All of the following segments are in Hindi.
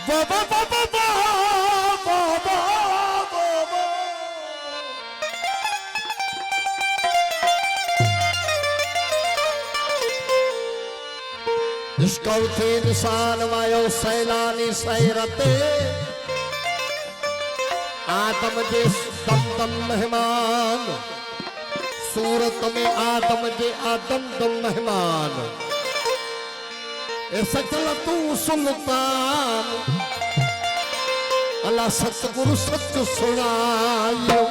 बाबा बाबा बाबा बाबा जिसका उठे निशान वायो सैलानी सैरते आदम जे दम दम मेहमान सूरत में आदम जे आदम दम मेहमान ऐसा चला तू सुल्तान अल्लाह सतगुरु सच सुनायो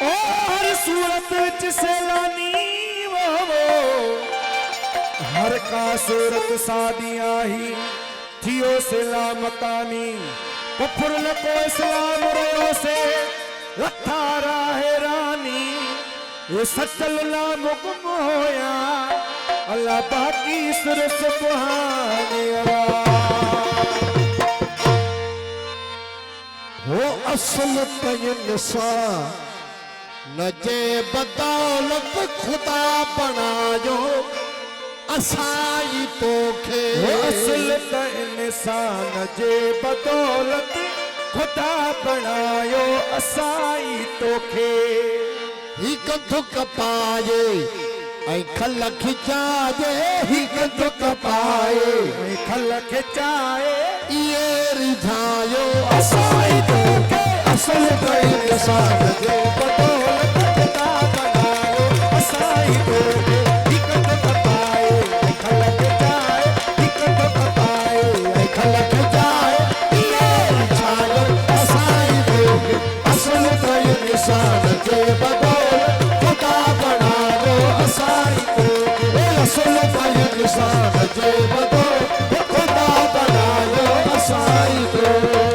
हर सूरत विच सैलानी वो हर का सूरत सादिया ही थियो सिला मकानी कफर लको इस्लाम रयो से लखा राहे रानी ये सचल नाम गुम होया अल्लाह बाकी सुर सुबहाने हो असल तयनसा नजे बदौलत खुदा बनायो असाई तोखे असल इंसान जे बदौलत खुदा बनायो असाई तोखे ही कंधु कपाए ऐं खल खिचाए ही कंधु कपाए ऐं खल खिचाए ये रिझायो असाई तोखे असल इंसान जे बदौलत खुदा बनायो असाई तोखे ही कंधु कपाए ऐं खल खिचाए ही कंधु कपाए ऐं खल खिचाए ये रिझायो असाई तोखे असल इंसान जे बदौलत खुदा बनायो असाई तोखे असल इंसान जे बदौलत खुदा बनायो असाई तोखे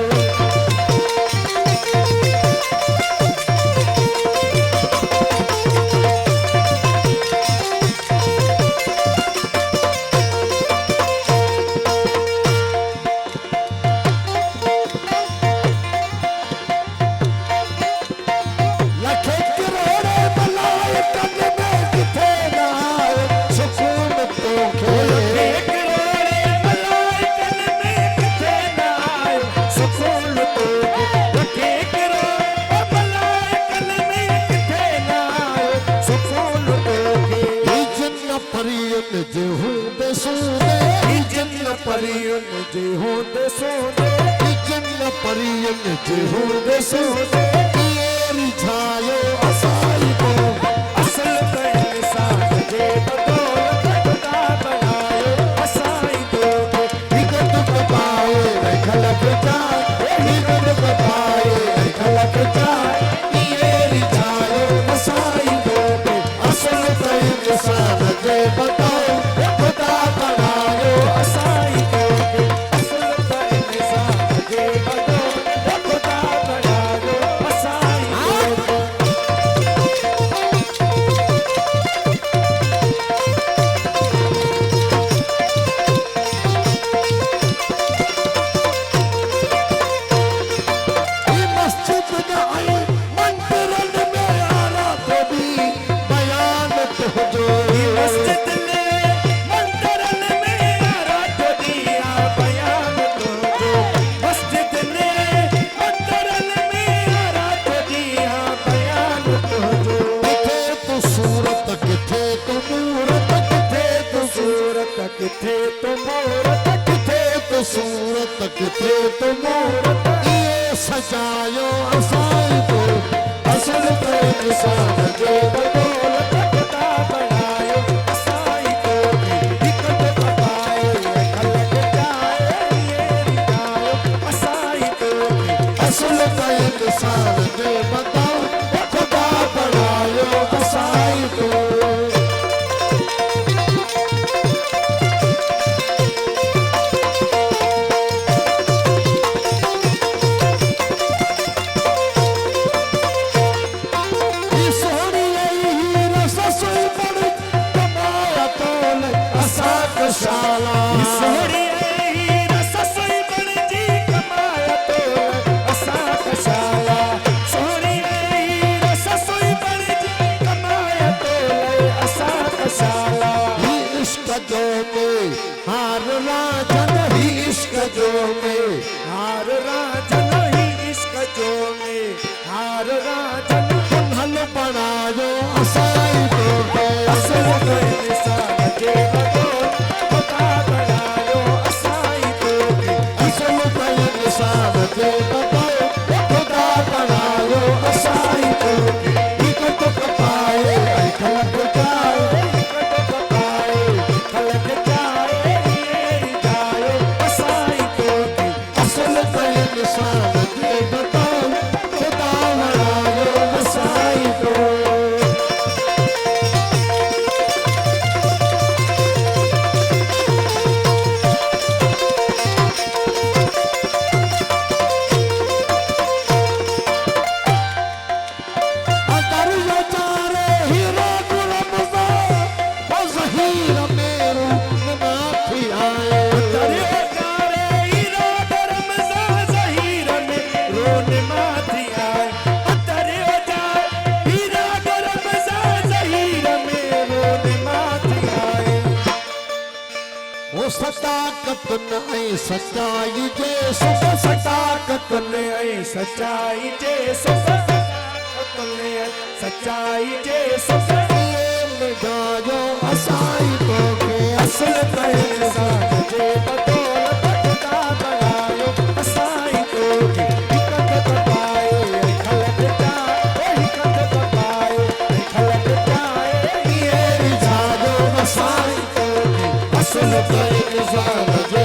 परियन जे होंदे सोने जन्न परियन जे होंदे सोने ये रिझायो असाई तोखे असल इंसान जे बदौलत खुदा बनायो असाई तोखे हिकत कपाए खल खिचाए हिकत कपाए खल खिचाए ये रिझायो असाई तोखे असल इंसान जे बदौलत खुदा बनायो असाई तोखे असल इंसान जे बदौलत खुदा बनायो असाई तोखे ये मस्जिद में आई मंदिरन में आना तो भी बयान तो जो मस्जिद ने मंदिरन में आराध दिया बयान तो जो मस्जिद ने मंदिरन में आराध दिया बयान तो जो किथे तो सूरत किथे तो मूरत किथे तो सूरत किथे तो मूरत किथे तो सूरत किथे तो मूरत ये सजायो असाई तो असल इंसान जे बदौलत खुदा बनायो असाई तोखे हिकत कपाए खल खिचाए ये रिझायो असाई तोखे असल इंसान जे बताओ खुदा बनायो असाई तो सोनी हीरा ससुई बड़ कमाया तोल असाक शाला सोहरी हीरा ससुई बड़ जी कमाया तो असा कशाला सोहरी हीरा ससुई बड़ जी कमाया तो असा कशाला में हार राजन ही इश्क जो में हार राजन ही इश्क जो में हार राजन हल बनायो असाई तो असल में निशान जे बदो खुदा बनायो असाई तो असल में निशान जे बदो खुदा बनायो असाई तो इकत कपाए खलक जाए इकत कपाए खलक जाए ये जायो असाई तो असल में निशान जे बदो खुदा बनायो असाई तो सच्चाई जे सुख सटाकत ने सच्चाई जे सटाकत ने सच्चाई जे जायो असाई तो के असल में जे बदौलत खुदा बनायो असाई तो के हिकत पाए खलक जाए हिकत पाए खलक जाए ये जायो असाई तो के असल में